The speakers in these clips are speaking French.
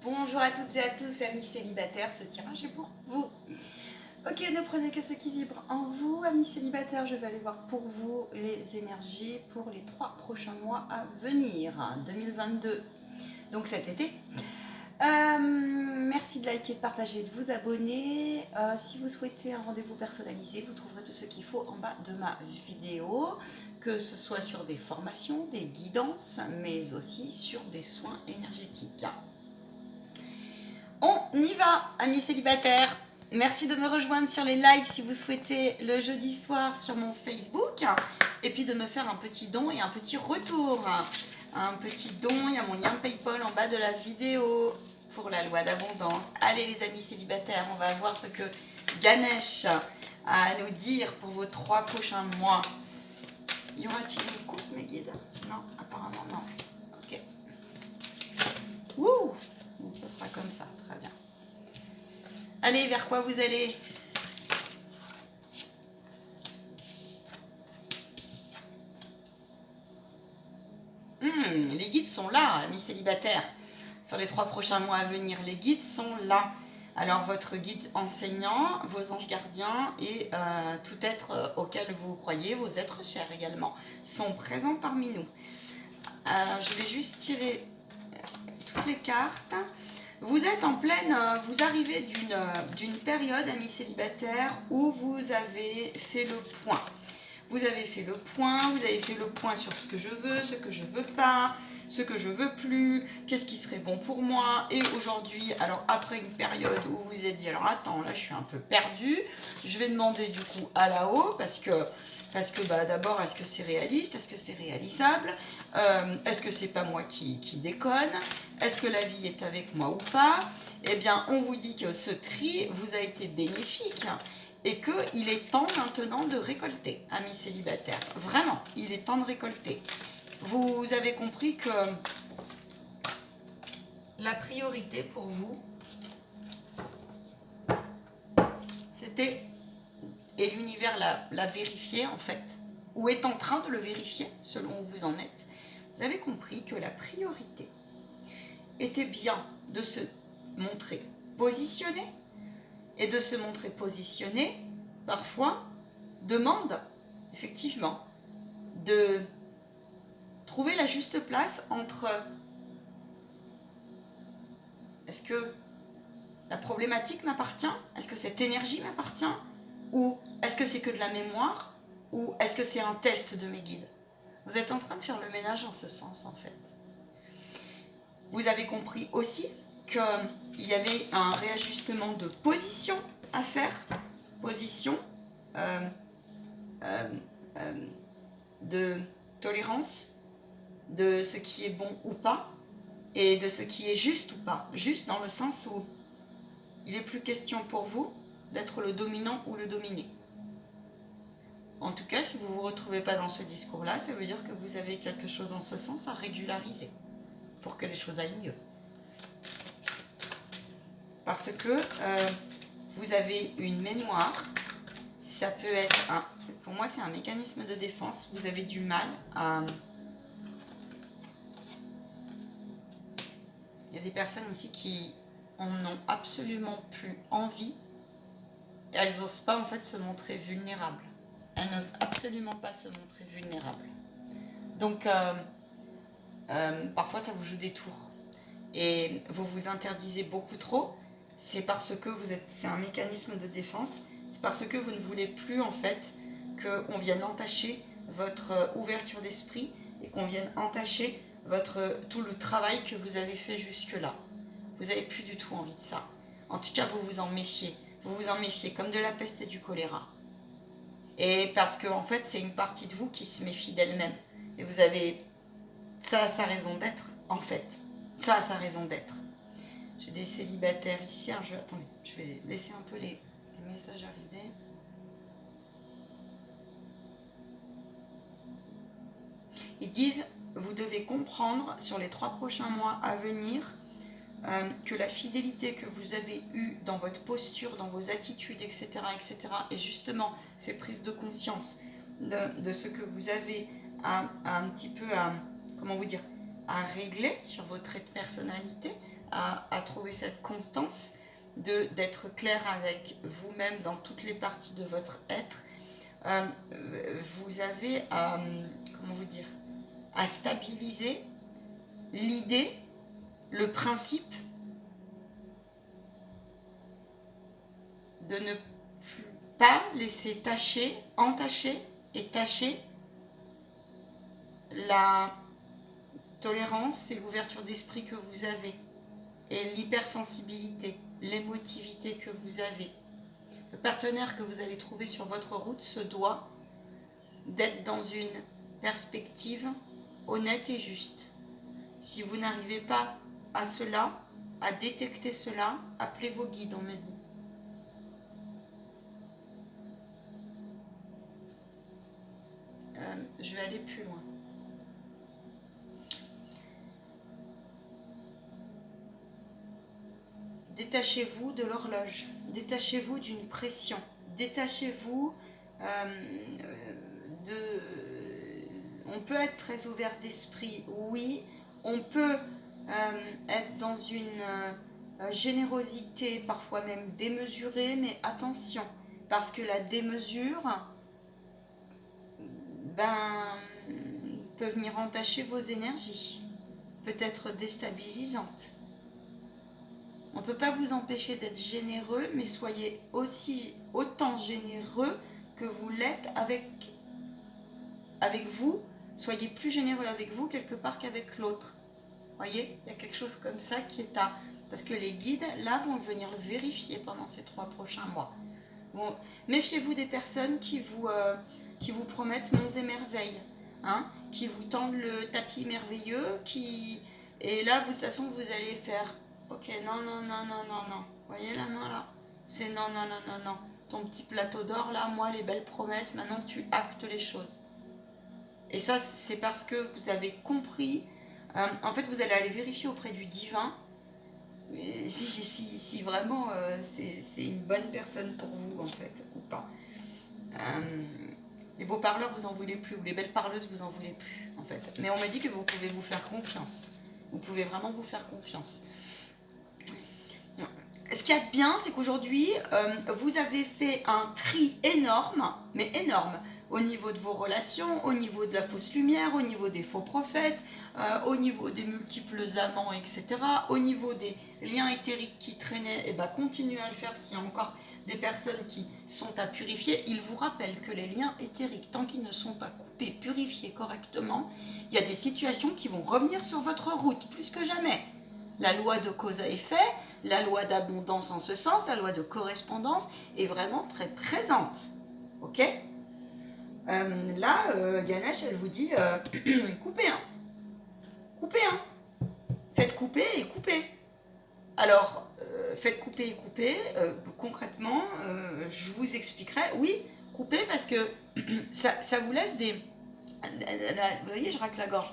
Bonjour à toutes et à tous, amis célibataires, ce tirage est pour vous. Ok, ne prenez que ce qui vibre en vous, amis célibataires. Je vais aller voir pour vous les énergies pour les 3 prochains mois à venir, 2022, donc cet été. Merci de liker, de partager et de vous abonner. Si vous souhaitez un rendez-vous personnalisé, vous trouverez tout ce qu'il faut en bas de ma vidéo, que ce soit sur des formations, des guidances, mais aussi sur des soins énergétiques. On y va, amis célibataires. Merci de me rejoindre sur les lives si vous souhaitez le jeudi soir sur mon Facebook. Et puis de me faire un petit don et un petit retour. Un petit don, il y a mon lien PayPal en bas de la vidéo pour la loi d'abondance. Allez les amis célibataires, on va voir ce que Ganesh a à nous dire pour vos 3 prochains mois. Y aura-t-il une coupe mes guides? Non, apparemment non. Ok. Wouh! Donc ça sera comme ça, très bien. Allez, vers quoi vous allez? Les guides sont là, amis célibataires. Sur les 3 prochains mois à venir, les guides sont là. Alors, votre guide enseignant, vos anges gardiens et tout être auquel vous croyez, vos êtres chers également, sont présents parmi nous. Je vais juste tirer toutes les cartes. Vous êtes en pleine, vous arrivez d'une période, amis célibataires, où vous avez fait le point. Vous avez fait le point, vous avez fait le point sur ce que je veux, ce que je veux pas, ce que je veux plus, qu'est-ce qui serait bon pour moi. Et aujourd'hui, alors après une période où vous vous êtes dit, alors attends, là je suis un peu perdue, je vais demander du coup à là-haut, parce que d'abord, est-ce que c'est réaliste, est-ce que c'est réalisable, est-ce que c'est pas moi qui déconne, est-ce que la vie est avec moi ou pas. Eh bien, on vous dit que ce tri vous a été bénéfique et qu'il est temps maintenant de récolter, amis célibataires. Vraiment, il est temps de récolter. Vous avez compris que la priorité pour vous, c'était, et l'univers l'a vérifié en fait, ou est en train de le vérifier selon où vous en êtes, vous avez compris que la priorité était bien de se montrer positionné, et de se montrer positionné, parfois, demande effectivement de trouver la juste place entre est-ce que la problématique m'appartient, est-ce que cette énergie m'appartient, ou est-ce que c'est que de la mémoire, ou est-ce que c'est un test de mes guides. Vous êtes en train de faire le ménage en ce sens en fait. Vous avez compris aussi qu'il y avait un réajustement de position à faire, position de tolérance de ce qui est bon ou pas et de ce qui est juste ou pas. Juste dans le sens où il n'est plus question pour vous d'être le dominant ou le dominé. En tout cas, si vous ne vous retrouvez pas dans ce discours-là, ça veut dire que vous avez quelque chose dans ce sens à régulariser pour que les choses aillent mieux. Parce que vous avez une mémoire, ça peut être, pour moi c'est un mécanisme de défense, vous avez du mal à... Il y a des personnes ici qui en ont absolument plus envie, et elles n'osent pas en fait se montrer vulnérables. Elles n'osent absolument pas se montrer vulnérables. Donc parfois ça vous joue des tours. Et vous vous interdisez beaucoup trop, c'est parce que c'est un mécanisme de défense, c'est parce que vous ne voulez plus en fait qu'on vienne entacher votre ouverture d'esprit et qu'on vienne entacher tout le travail que vous avez fait jusque-là. Vous n'avez plus du tout envie de ça. En tout cas, vous vous en méfiez. Vous vous en méfiez comme de la peste et du choléra. Et parce que en fait, c'est une partie de vous qui se méfie d'elle-même. Et vous avez... Ça a sa raison d'être, en fait. Ça a sa raison d'être. J'ai des célibataires ici. Alors attendez, je vais laisser un peu les messages arriver. Ils disent, vous devez comprendre sur les 3 prochains mois à venir que la fidélité que vous avez eue dans votre posture, dans vos attitudes, etc., et justement ces prises de conscience de ce que vous avez un petit peu comment vous dire, à régler sur vos traits de personnalité, à trouver cette constance, d'être clair avec vous-même dans toutes les parties de votre être. Vous avez à, comment vous dire, à stabiliser l'idée, le principe de ne pas laisser entacher et tacher la tolérance et l'ouverture d'esprit que vous avez et l'hypersensibilité, l'émotivité que vous avez. Le partenaire que vous allez trouver sur votre route se doit d'être dans une perspective honnête et juste. Si vous n'arrivez pas à cela, à détecter cela, appelez vos guides, on me dit. Je vais aller plus loin. Détachez-vous de l'horloge, détachez-vous d'une pression, détachez-vous On peut être très ouvert d'esprit, oui, on peut être dans une générosité, parfois même démesurée, mais attention, parce que la démesure peut venir entacher vos énergies, peut être déstabilisante. On ne peut pas vous empêcher d'être généreux, mais soyez autant généreux que vous l'êtes avec vous. Soyez plus généreux avec vous quelque part qu'avec l'autre. Voyez, il y a quelque chose comme ça qui est à... Parce que les guides, là, vont venir le vérifier pendant ces 3 prochains mois. Bon, méfiez-vous des personnes qui vous promettent monts et merveilles, hein, qui vous tendent le tapis merveilleux, et là, de toute façon, vous allez faire... Ok, non. Vous voyez la main là? C'est non. Ton petit plateau d'or là, moi les belles promesses, maintenant tu actes les choses. Et ça, c'est parce que vous avez compris. En fait, vous allez aller vérifier auprès du divin si vraiment c'est une bonne personne pour vous, en fait, ou pas. Les beaux parleurs, vous en voulez plus, ou les belles parleuses, vous en voulez plus, en fait. Mais on m'a dit que vous pouvez vous faire confiance. Vous pouvez vraiment vous faire confiance. Ce qu'il y a de bien, c'est qu'aujourd'hui, vous avez fait un tri énorme, mais énorme, au niveau de vos relations, au niveau de la fausse lumière, au niveau des faux prophètes, au niveau des multiples amants, etc., au niveau des liens éthériques qui traînaient, et ben continuez à le faire s'il y a encore des personnes qui sont à purifier. Il vous rappelle que les liens éthériques, tant qu'ils ne sont pas coupés, purifiés correctement, il y a des situations qui vont revenir sur votre route, plus que jamais. La loi de cause à effet, la loi d'abondance en ce sens, la loi de correspondance est vraiment très présente. Ok ? Là, Ganesh, elle vous dit coupez, hein. Coupez, hein. Faites couper et coupez. Alors, faites couper et couper. Concrètement, je vous expliquerai. Oui, coupez parce que ça vous laisse des... Vous voyez, je racle la gorge.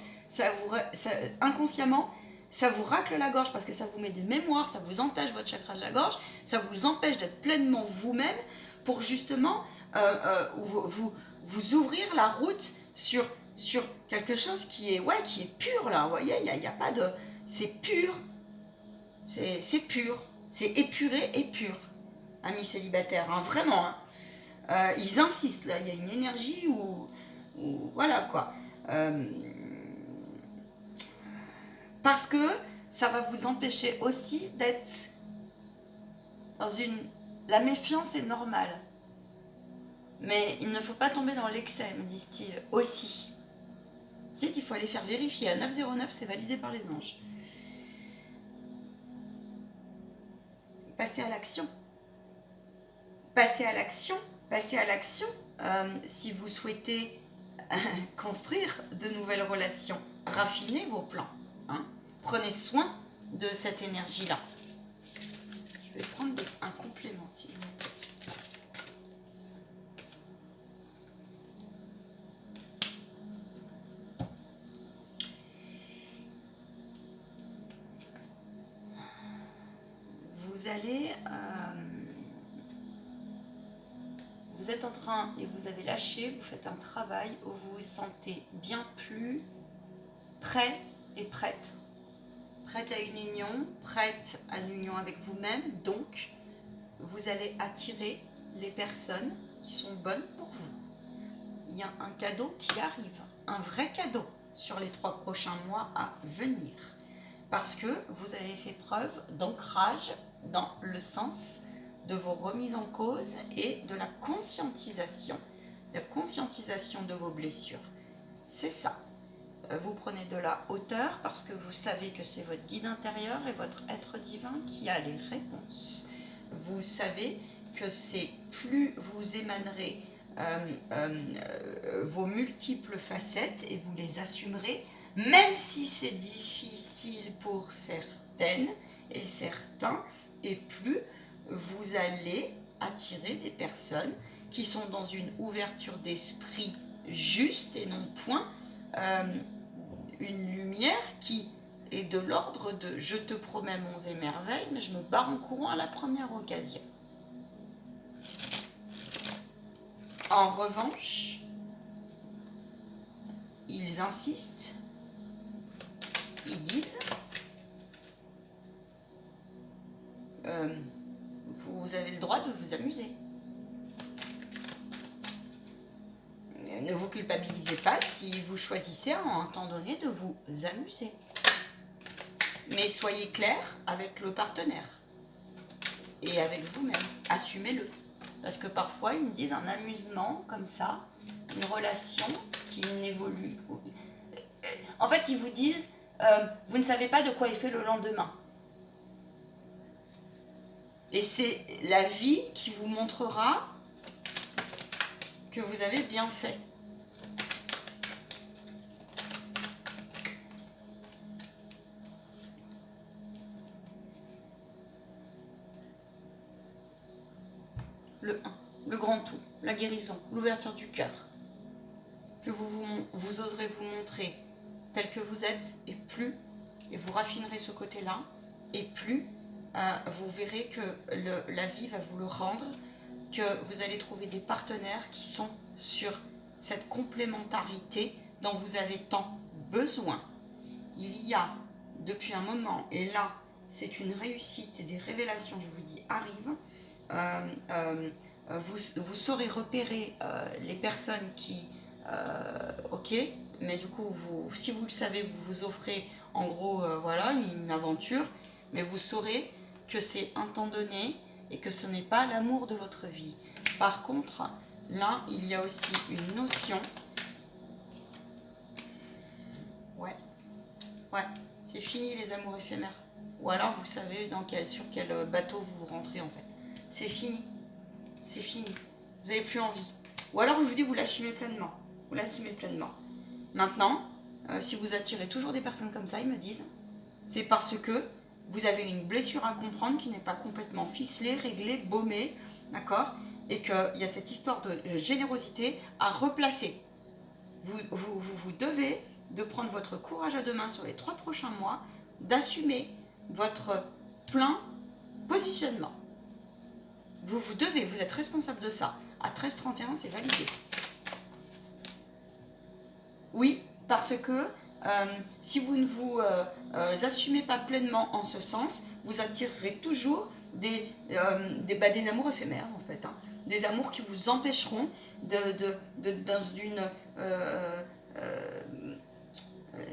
Inconsciemment, ça vous racle la gorge parce que ça vous met des mémoires, ça vous entache votre chakra de la gorge, ça vous empêche d'être pleinement vous-même pour justement vous ouvrir la route sur quelque chose qui est pur là. Vous voyez, il n'y a pas de... C'est pur. C'est pur. C'est épuré et pur. Amis célibataires, hein, vraiment. Hein. Ils insistent là, il y a une énergie où voilà quoi. Parce que ça va vous empêcher aussi d'être dans une... La méfiance est normale. Mais il ne faut pas tomber dans l'excès, me disent-ils, aussi. Ensuite, il faut aller faire vérifier. À 909, c'est validé par les anges. Passez à l'action. Passez à l'action. Passez à l'action si vous souhaitez construire de nouvelles relations. Raffinez vos plans. Hein. Prenez soin de cette énergie-là. Je vais prendre un complément, s'il vous plaît. Vous allez... vous êtes en train et vous avez lâché, vous faites un travail où vous vous sentez bien plus prêt et prête. prête à une union, prête à l'union avec vous-même. Donc, vous allez attirer les personnes qui sont bonnes pour vous. Il y a un cadeau qui arrive, un vrai cadeau sur les 3 prochains mois à venir. Parce que vous avez fait preuve d'ancrage dans le sens de vos remises en cause et de la conscientisation de vos blessures. C'est ça. Vous prenez de la hauteur parce que vous savez que c'est votre guide intérieur et votre être divin qui a les réponses. Vous savez que c'est plus vous émanerez vos multiples facettes et vous les assumerez, même si c'est difficile pour certaines et certains, et plus vous allez attirer des personnes qui sont dans une ouverture d'esprit juste et non point une lumière qui est de l'ordre de « je te promets monts et merveilles, mais je me barre en courant à la première occasion ». En revanche, ils insistent, ils disent vous avez le droit de vous amuser. Ne vous culpabilisez pas si vous choisissez à un temps donné de vous amuser. Mais soyez clair avec le partenaire et avec vous-même. Assumez-le. Parce que parfois, ils me disent un amusement comme ça, une relation qui n'évolue. En fait, ils vous disent, vous ne savez pas de quoi est fait le lendemain. Et c'est la vie qui vous montrera que vous avez bien fait. Le 1, le grand tout, la guérison, l'ouverture du cœur. Plus vous oserez vous montrer tel que vous êtes, et vous raffinerez ce côté-là, et plus vous verrez que la vie va vous le rendre, que vous allez trouver des partenaires qui sont sur cette complémentarité dont vous avez tant besoin. Il y a, depuis un moment, et là, c'est une réussite et des révélations, je vous dis, arrivent. Vous saurez repérer les personnes qui, ok, mais du coup, si vous le savez, vous vous offrez en gros, voilà, une aventure, mais vous saurez que c'est un temps donné et que ce n'est pas l'amour de votre vie. Par contre, là, il y a aussi une notion, ouais, c'est fini les amours éphémères. Ou alors vous savez sur quel bateau vous rentrez en fait. C'est fini. C'est fini. Vous n'avez plus envie. Ou alors je vous dis vous l'assumez pleinement. Vous l'assumez pleinement. Maintenant, si vous attirez toujours des personnes comme ça, ils me disent, c'est parce que vous avez une blessure à comprendre qui n'est pas complètement ficelée, réglée, baumée, d'accord? Et qu'il y a cette histoire de générosité à replacer. Vous devez de prendre votre courage à deux mains sur les 3 prochains mois, d'assumer votre plein positionnement. Vous devez, vous êtes responsable de ça. À 13h31, c'est validé. Oui, parce que si vous ne vous assumez pas pleinement en ce sens, vous attirerez toujours des amours éphémères, en fait. Hein. Des amours qui vous empêcheront dans une...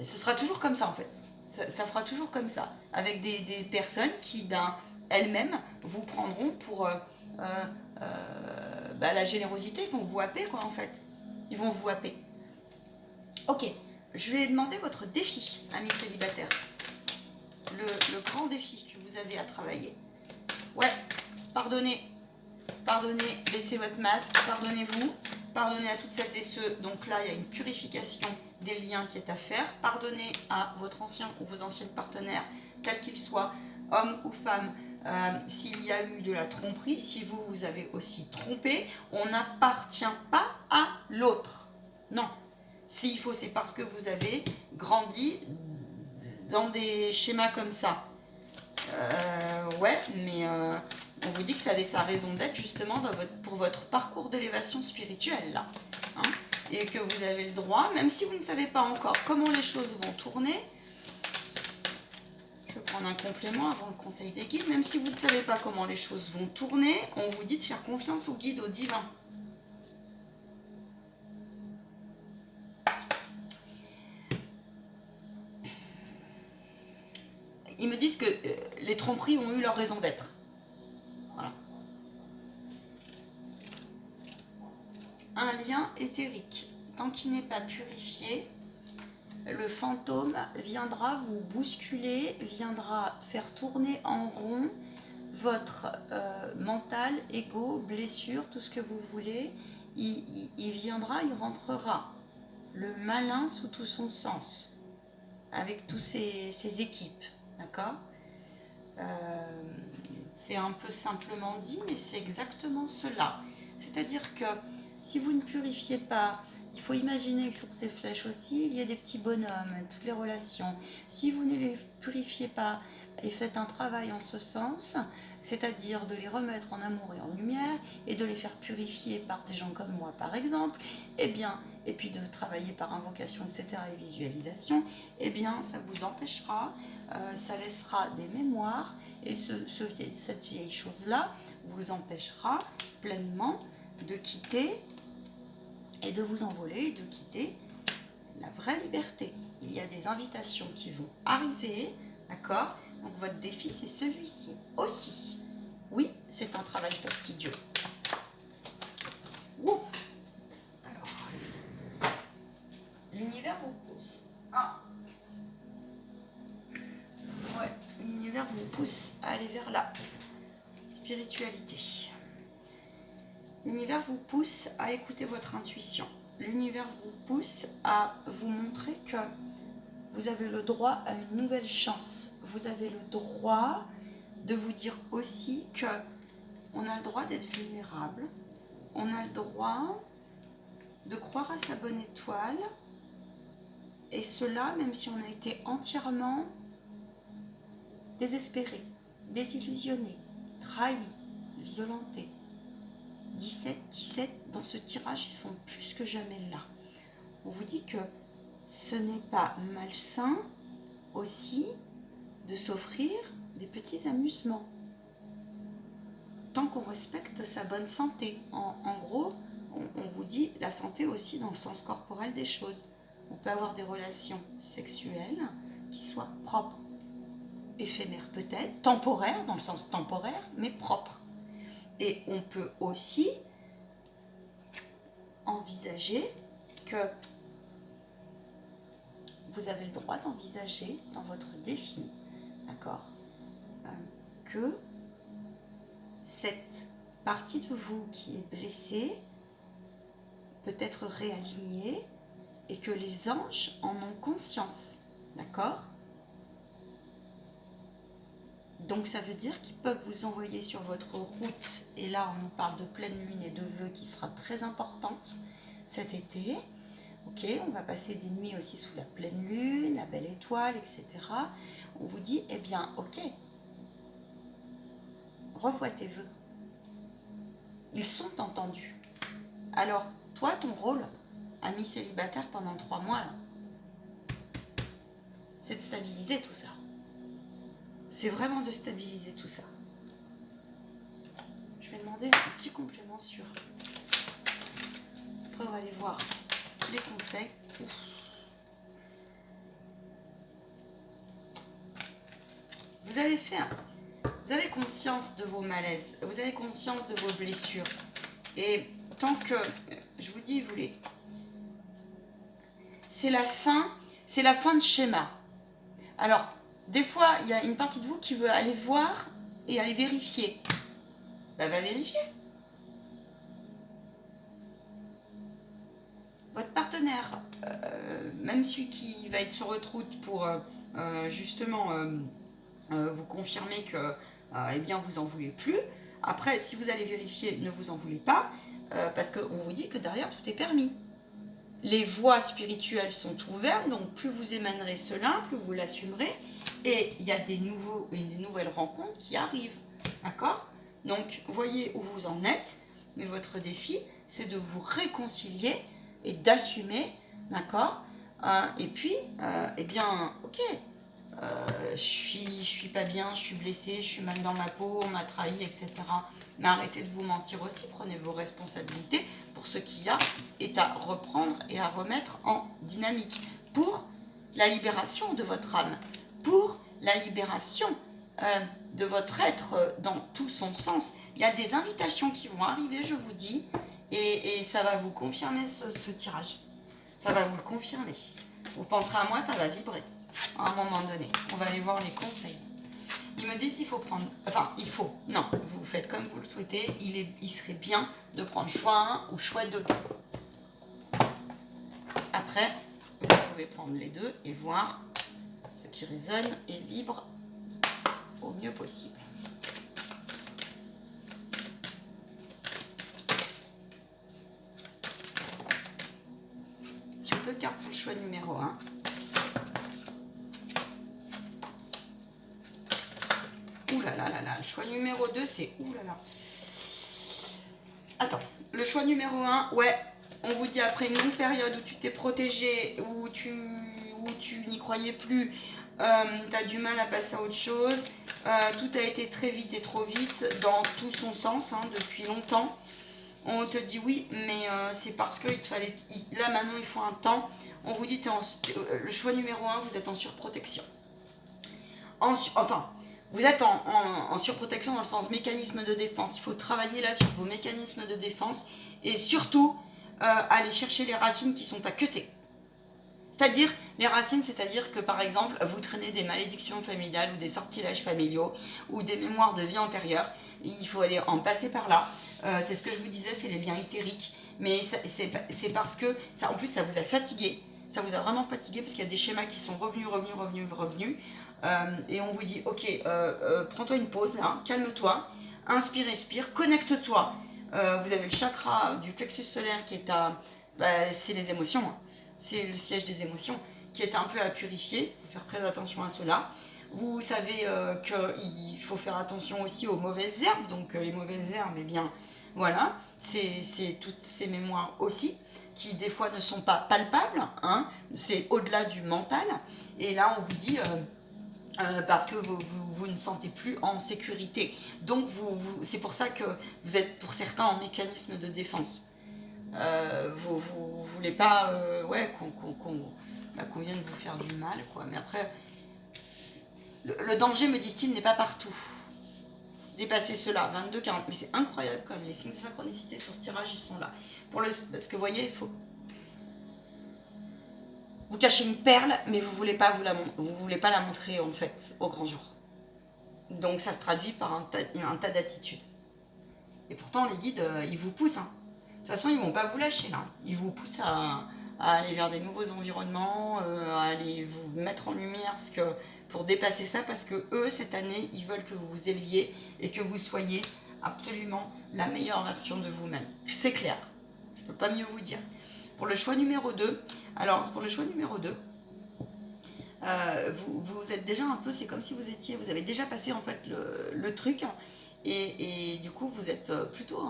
ce sera toujours comme ça, en fait. Ça fera toujours comme ça. Avec des personnes qui, elles-mêmes, vous prendront pour... la générosité, ils vont vous happer, quoi, en fait. Ils vont vous happer. Ok, je vais demander votre défi, amis célibataires. Le grand défi que vous avez à travailler. Ouais, pardonnez, laissez votre masque, pardonnez-vous, pardonnez à toutes celles et ceux. Donc là, il y a une purification des liens qui est à faire. Pardonnez à votre ancien ou vos anciens partenaires, quels qu'ils soient, hommes ou femmes, s'il y a eu de la tromperie, si vous avez aussi trompé, on n'appartient pas à l'autre. Non. S'il faut, c'est parce que vous avez grandi dans des schémas comme ça. Ouais, mais on vous dit que ça avait sa raison d'être justement pour votre parcours d'élévation spirituelle, là. Hein, et que vous avez le droit, même si vous ne savez pas encore comment les choses vont tourner, prendre un complément avant le conseil des guides. Même si vous ne savez pas comment les choses vont tourner, on vous dit de faire confiance aux guides, au divin. Ils me disent que les tromperies ont eu leur raison d'être. Voilà. Un lien éthérique. Tant qu'il n'est pas purifié, le fantôme viendra vous bousculer, viendra faire tourner en rond votre mental, ego, blessure, tout ce que vous voulez. Il viendra, il rentrera. Le malin sous tout son sens, avec tous ses équipes. D'accord ? C'est un peu simplement dit, mais c'est exactement cela. C'est-à-dire que si vous ne purifiez pas, il faut imaginer que sur ces flèches aussi, il y a des petits bonhommes, toutes les relations. Si vous ne les purifiez pas et faites un travail en ce sens, c'est-à-dire de les remettre en amour et en lumière, et de les faire purifier par des gens comme moi par exemple, et puis de travailler par invocation, etc. et visualisation, ça vous empêchera, ça laissera des mémoires, et cette vieille chose-là vous empêchera pleinement de quitter et de vous envoler, de quitter la vraie liberté. Il y a des invitations qui vont arriver, d'accord ? Donc votre défi, c'est celui-ci aussi. Oui, c'est un travail fastidieux. Ouh. Alors, l'univers vous pousse. Ouais, l'univers vous pousse à aller vers la spiritualité. L'univers vous pousse à écouter votre intuition. L'univers vous pousse à vous montrer que vous avez le droit à une nouvelle chance. Vous avez le droit de vous dire aussi que on a le droit d'être vulnérable. On a le droit de croire à sa bonne étoile. Et cela, même si on a été entièrement désespéré, désillusionné, trahi, violenté. 17, dans ce tirage, ils sont plus que jamais là. On vous dit que ce n'est pas malsain aussi de s'offrir des petits amusements. Tant qu'on respecte sa bonne santé. En gros, on vous dit la santé aussi dans le sens corporel des choses. On peut avoir des relations sexuelles qui soient propres. Éphémères peut-être, temporaires dans le sens temporaire, mais propres. Et on peut aussi envisager que vous avez le droit d'envisager dans votre défi, d'accord, que cette partie de vous qui est blessée peut être réalignée et que les anges en ont conscience, d'accord ? Donc ça veut dire qu'ils peuvent vous envoyer sur votre route, et là on nous parle de pleine lune et de vœux qui sera très importante cet été. Ok, on va passer des nuits aussi sous la pleine lune, la belle étoile, etc. On vous dit, ok, revois tes vœux. Ils sont entendus. Alors, toi, ton rôle, ami célibataire pendant 3 mois, là, c'est de stabiliser tout ça. C'est vraiment de stabiliser tout ça. Je vais demander un petit complément sur. Après, on va aller voir les conseils. Vous avez conscience de vos malaises, vous avez conscience de vos blessures. Et tant que, je vous dis, c'est la fin de schéma. Alors, des fois, il y a une partie de vous qui veut aller voir et aller vérifier. Va vérifier. Votre partenaire, même celui qui va être sur votre route pour justement vous confirmer que vous en voulez plus. Après, si vous allez vérifier, ne vous en voulez pas, parce qu'on vous dit que derrière, tout est permis. Les voies spirituelles sont ouvertes, donc plus vous émanerez cela, plus vous l'assumerez, et il y a des nouvelles rencontres qui arrivent, d'accord ? Donc, voyez où vous en êtes, mais votre défi, c'est de vous réconcilier et d'assumer, d'accord ? Et puis, ok, je suis pas bien, je suis blessée, je suis mal dans ma peau, on m'a trahi, etc. Mais arrêtez de vous mentir aussi, prenez vos responsabilités pour ce qu'il y a, est à reprendre et à remettre en dynamique pour la libération de votre âme, pour la libération de votre être dans tout son sens. Il y a des invitations qui vont arriver, je vous dis, et ça va vous confirmer ce tirage. Ça va vous le confirmer. Vous penserez à moi, ça va vibrer à un moment donné. On va aller voir les conseils. Ils me disent qu'il faut prendre... Enfin, il faut. Non, vous faites comme vous le souhaitez. Il serait bien de prendre choix 1 ou choix 2. Après, vous pouvez prendre les deux et voir ce qui résonne et vibre au mieux possible. J'ai 2 cartes pour le choix numéro 1. Ouh là là là là, le choix numéro 2, c'est ouh là là. Attends, le choix numéro 1, ouais, on vous dit après une longue période où tu t'es protégé, où tu n'y croyais plus, tu as du mal à passer à autre chose, tout a été très vite et trop vite, dans tout son sens, hein, depuis longtemps. On te dit oui, mais c'est parce qu'il te fallait... Là, maintenant, il faut un temps. On vous dit, le choix numéro 1, vous êtes en surprotection. Enfin, vous êtes en surprotection dans le sens mécanisme de défense. Il faut travailler là sur vos mécanismes de défense et surtout aller chercher les racines qui sont à queuter. C'est-à-dire, les racines, c'est-à-dire que par exemple, vous traînez des malédictions familiales ou des sortilèges familiaux ou des mémoires de vie antérieure. Il faut aller en passer par là. C'est ce que je vous disais, c'est les liens éthériques. Mais c'est parce que, ça, en plus, ça vous a fatigué. Ça vous a vraiment fatigué parce qu'il y a des schémas qui sont revenus. Et on vous dit, ok, prends-toi une pause, hein, calme-toi, inspire, expire, connecte-toi. Vous avez le chakra du plexus solaire qui est à... c'est les émotions, hein. C'est le siège des émotions qui est un peu à purifier. Il faut faire très attention à cela. Vous savez qu'il faut faire attention aussi aux mauvaises herbes. Donc les mauvaises herbes, eh bien, voilà, c'est toutes ces mémoires aussi qui des fois ne sont pas palpables, hein. C'est au-delà du mental. Et là, on vous dit... parce que vous ne sentez plus en sécurité. Donc, c'est pour ça que vous êtes, pour certains, en mécanisme de défense. Vous voulez pas qu'on vienne vous faire du mal, quoi. Mais après, le danger, me disent-ils, n'est pas partout. Dépassez cela, 22, 40. Mais c'est incroyable, comme les signes de synchronicité sur ce tirage, ils sont là. Parce que, vous voyez, il faut... Vous cachez une perle, mais vous voulez pas la montrer en fait au grand jour. Donc ça se traduit par un tas d'attitudes. Et pourtant les guides, ils vous poussent. Hein. De toute façon, ils vont pas vous lâcher là. Ils vous poussent à aller vers des nouveaux environnements, à aller vous mettre en lumière pour dépasser ça, parce que eux, cette année, ils veulent que vous vous éleviez et que vous soyez absolument la meilleure version de vous-même. C'est clair. Je peux pas mieux vous dire. Pour le choix numéro 2, alors pour le choix numéro 2, vous êtes déjà un peu, c'est comme si vous avez déjà passé en fait le truc, et du coup vous êtes plutôt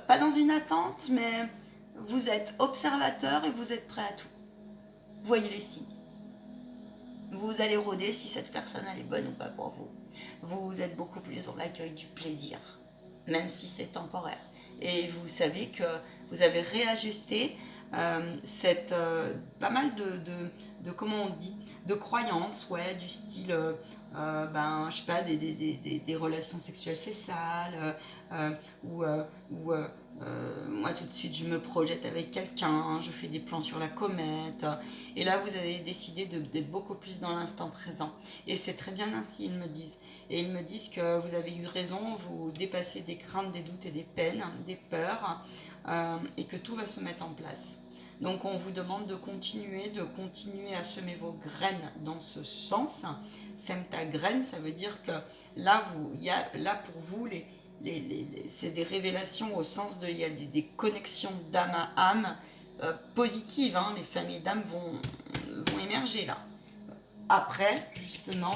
pas dans une attente, mais vous êtes observateur et vous êtes prêt à tout. Vous voyez les signes. Vous allez rôder si cette personne elle est bonne ou pas pour vous. Vous êtes beaucoup plus dans l'accueil du plaisir, même si c'est temporaire. Et vous savez que vous avez réajusté pas mal de comment on dit, de croyances, ouais, du style, je sais pas, des relations sexuelles c'est sale, moi tout de suite je me projette avec quelqu'un, je fais des plans sur la comète, et là vous avez décidé d'être beaucoup plus dans l'instant présent, et c'est très bien ainsi, ils me disent, et ils me disent que vous avez eu raison, vous dépassez des craintes, des doutes et des peines, des peurs, et que tout va se mettre en place. Donc on vous demande de continuer à semer vos graines dans ce sens. Sème ta graine, ça veut dire que là, pour vous, c'est des révélations au sens il y a des connexions d'âme à âme positives. Hein, les familles d'âme vont émerger là. Après, justement,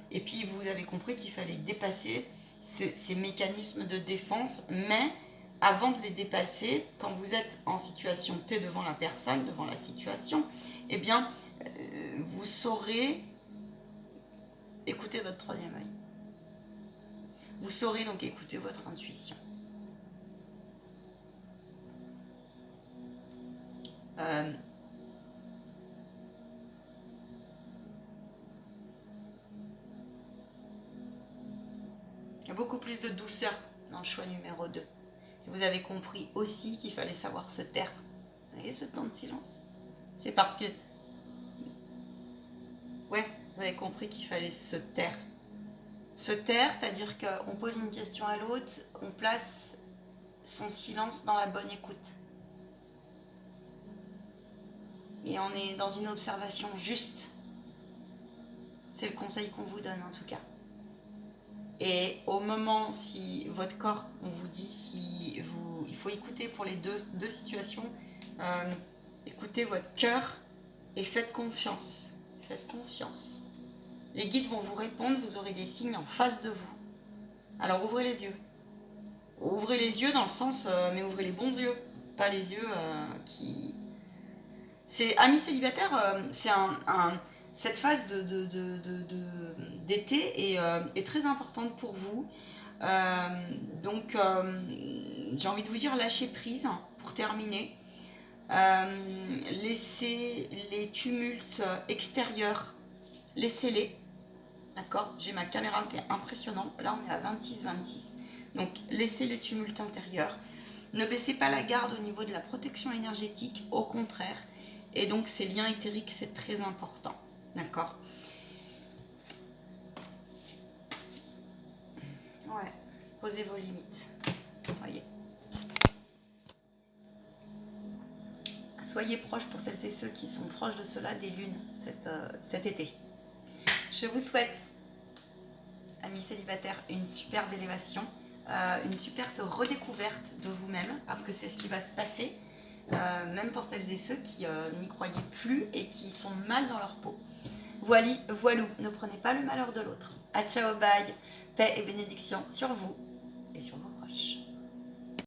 et puis vous avez compris qu'il fallait dépasser ces mécanismes de défense, mais avant de les dépasser, quand vous êtes en situation T devant la personne, devant la situation, eh bien, vous saurez écoutez votre troisième œil. Vous saurez donc écouter votre intuition. Il y a beaucoup plus de douceur dans le choix numéro 2. Et vous avez compris aussi qu'il fallait savoir se taire. Vous voyez ce temps de silence? C'est parce que... Ouais, vous avez compris qu'il fallait se taire. Se taire, c'est-à-dire qu'on pose une question à l'autre, on place son silence dans la bonne écoute. Et on est dans une observation juste. C'est le conseil qu'on vous donne en tout cas. Et au moment, si votre corps, on vous dit, il faut écouter pour les deux situations, écoutez votre cœur et faites confiance. Faites confiance. Les guides vont vous répondre, vous aurez des signes en face de vous. Alors ouvrez les yeux. Ouvrez les yeux dans le sens, mais ouvrez les bons yeux, pas les yeux qui... C'est amis célibataires, c'est cette phase d'été est très importante pour vous. Donc, j'ai envie de vous dire, lâchez prise pour terminer. Laissez les tumultes extérieurs, laissez-les. D'accord? J'ai ma caméra, c'est impressionnant. Là, on est à 26-26. Donc, laissez les tumultes intérieurs. Ne baissez pas la garde au niveau de la protection énergétique, au contraire. Et donc, ces liens éthériques, c'est très important. D'accord? Ouais, posez vos limites. Voyez. Soyez proches pour celles et ceux qui sont proches de cela des lunes cet été. Je vous souhaite, amis célibataires, une superbe élévation, une superbe redécouverte de vous-même, parce que c'est ce qui va se passer, même pour celles et ceux qui n'y croyaient plus et qui sont mal dans leur peau. Voilou, ne prenez pas le malheur de l'autre. À ciao, bye, paix et bénédiction sur vous et sur vos proches.